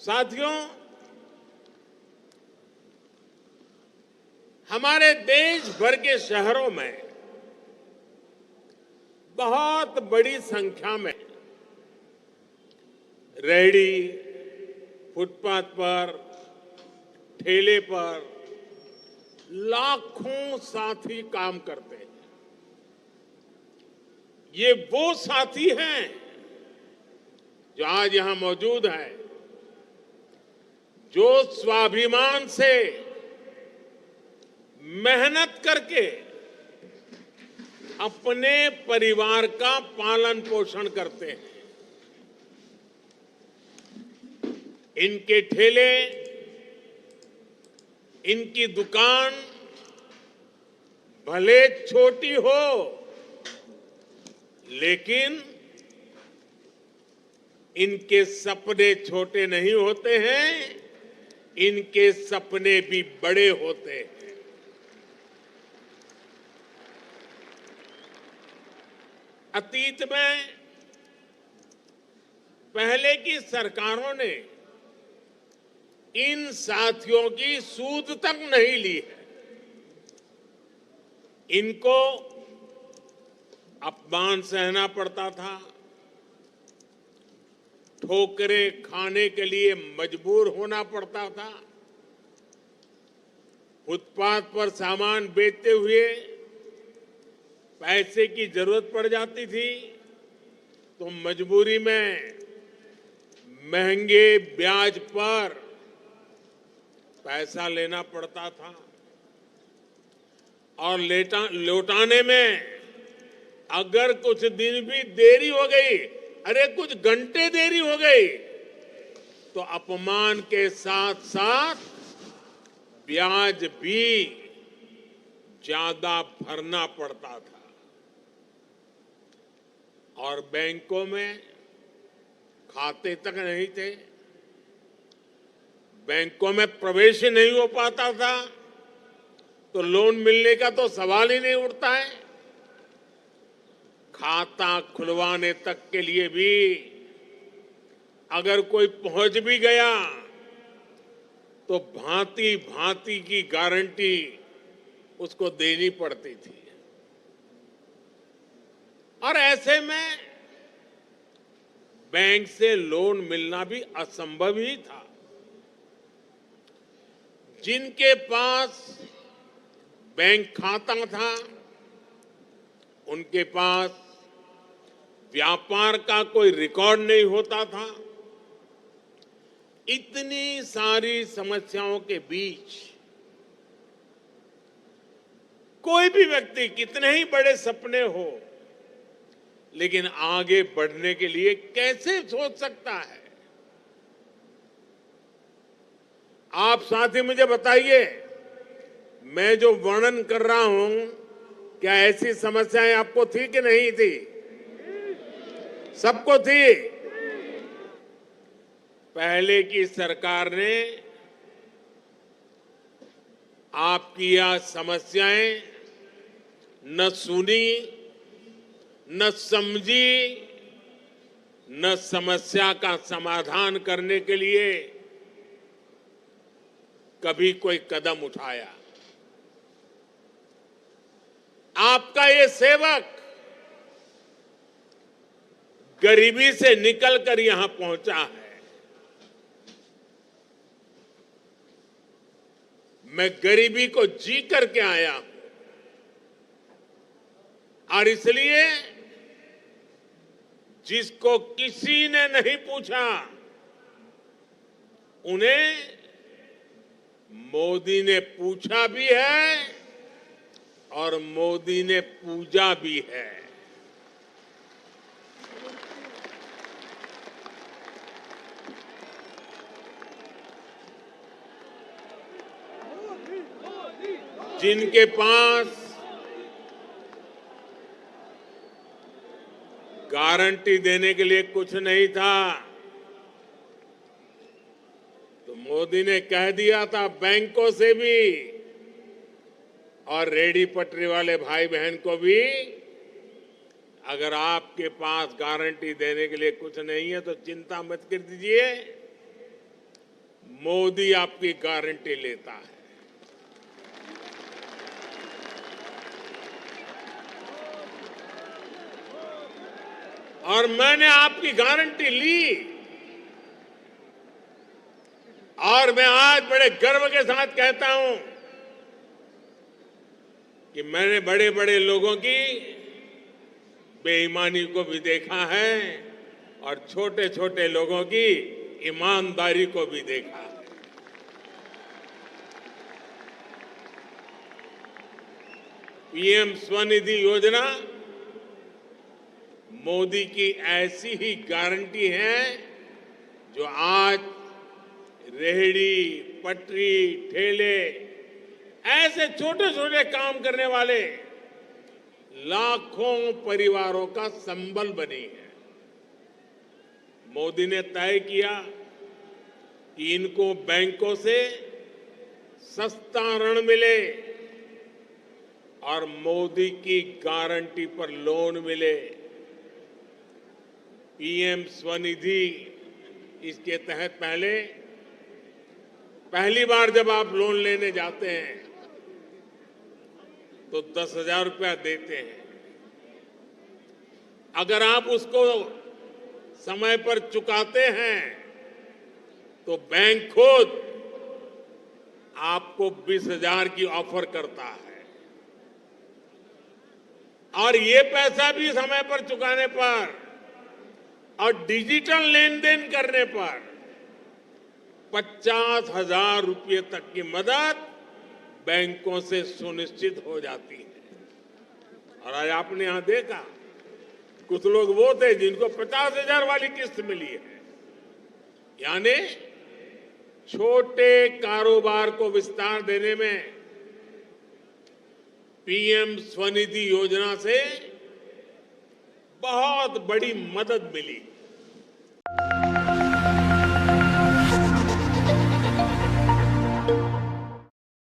साथियों, हमारे देश भर के शहरों में बहुत बड़ी संख्या में रेहड़ी, फुटपाथ पर, ठेले पर लाखों साथी काम करते हैं। ये वो साथी हैं जो आज यहां मौजूद हैं, जो स्वाभिमान से मेहनत करके अपने परिवार का पालन पोषण करते हैं। इनके ठेले, इनकी दुकान भले छोटी हो, लेकिन इनके सपने छोटे नहीं होते हैं, इनके सपने भी बड़े होते हैं। अतीत में पहले की सरकारों ने इन साथियों की सूद तक नहीं ली है। इनको अपमान सहना पड़ता था, ठोकरें खाने के लिए मजबूर होना पड़ता था, फुटपाथ पर सामान बेचते हुए पैसे की जरूरत पड़ जाती थी तो मजबूरी में महंगे ब्याज पर पैसा लेना पड़ता था और लौटाने में अगर कुछ दिन भी देरी हो गई, अरे कुछ घंटे देरी हो गई, तो अपमान के साथ साथ ब्याज भी ज्यादा भरना पड़ता था। और बैंकों में खाते तक नहीं थे, बैंकों में प्रवेश ही नहीं हो पाता था, तो लोन मिलने का तो सवाल ही नहीं उठता है। खाता खुलवाने तक के लिए भी अगर कोई पहुंच भी गया तो भांति भांति की गारंटी उसको देनी पड़ती थी। और ऐसे में बैंक से लोन मिलना भी असंभव ही था। जिनके पास बैंक खाता था, उनके पास व्यापार का कोई रिकॉर्ड नहीं होता था। इतनी सारी समस्याओं के बीच कोई भी व्यक्ति कितने ही बड़े सपने हो, लेकिन आगे बढ़ने के लिए कैसे सोच सकता है? आप साथी मुझे बताइए, मैं जो वर्णन कर रहा हूं, क्या ऐसी समस्याएं आपको थी कि नहीं थी? सबको थी। पहले की सरकार ने आपकी यह समस्याएं न सुनी, न समझी, न समस्या का समाधान करने के लिए कभी कोई कदम उठाया। आपका ये सेवक गरीबी से निकलकर यहां पहुंचा है। मैं गरीबी को जी करके आया हूं और इसलिए जिसको किसी ने नहीं पूछा, उन्हें मोदी ने पूछा भी है और मोदी ने पूजा भी है। जिनके पास गारंटी देने के लिए कुछ नहीं था, तो मोदी ने कह दिया था बैंकों से भी और रेहड़ी पटरी वाले भाई बहन को भी, अगर आपके पास गारंटी देने के लिए कुछ नहीं है तो चिंता मत कर दीजिए, मोदी आपकी गारंटी लेता है। और मैंने आपकी गारंटी ली और मैं आज बड़े गर्व के साथ कहता हूं कि मैंने बड़े बड़े लोगों की बेईमानी को भी देखा है और छोटे छोटे लोगों की ईमानदारी को भी देखा है। पीएम स्वनिधि योजना मोदी की ऐसी ही गारंटी है जो आज रेहड़ी, पटरी, ठेले ऐसे छोटे छोटे काम करने वाले लाखों परिवारों का संबल बनी है। मोदी ने तय किया कि इनको बैंकों से सस्ता ऋण मिले और मोदी की गारंटी पर लोन मिले। पीएम स्वनिधि इसके तहत पहली बार जब आप लोन लेने जाते हैं तो 10,000 रुपया देते हैं। अगर आप उसको समय पर चुकाते हैं तो बैंक खुद आपको 20,000 की ऑफर करता है और ये पैसा भी समय पर चुकाने पर और डिजिटल लेन देन करने पर 50,000 रुपये तक की मदद बैंकों से सुनिश्चित हो जाती है। और आज आपने यहां देखा कुछ लोग वो थे जिनको 50,000 वाली किस्त मिली है। यानी छोटे कारोबार को विस्तार देने में पीएम स्वनिधि योजना से बहुत बड़ी मदद मिली।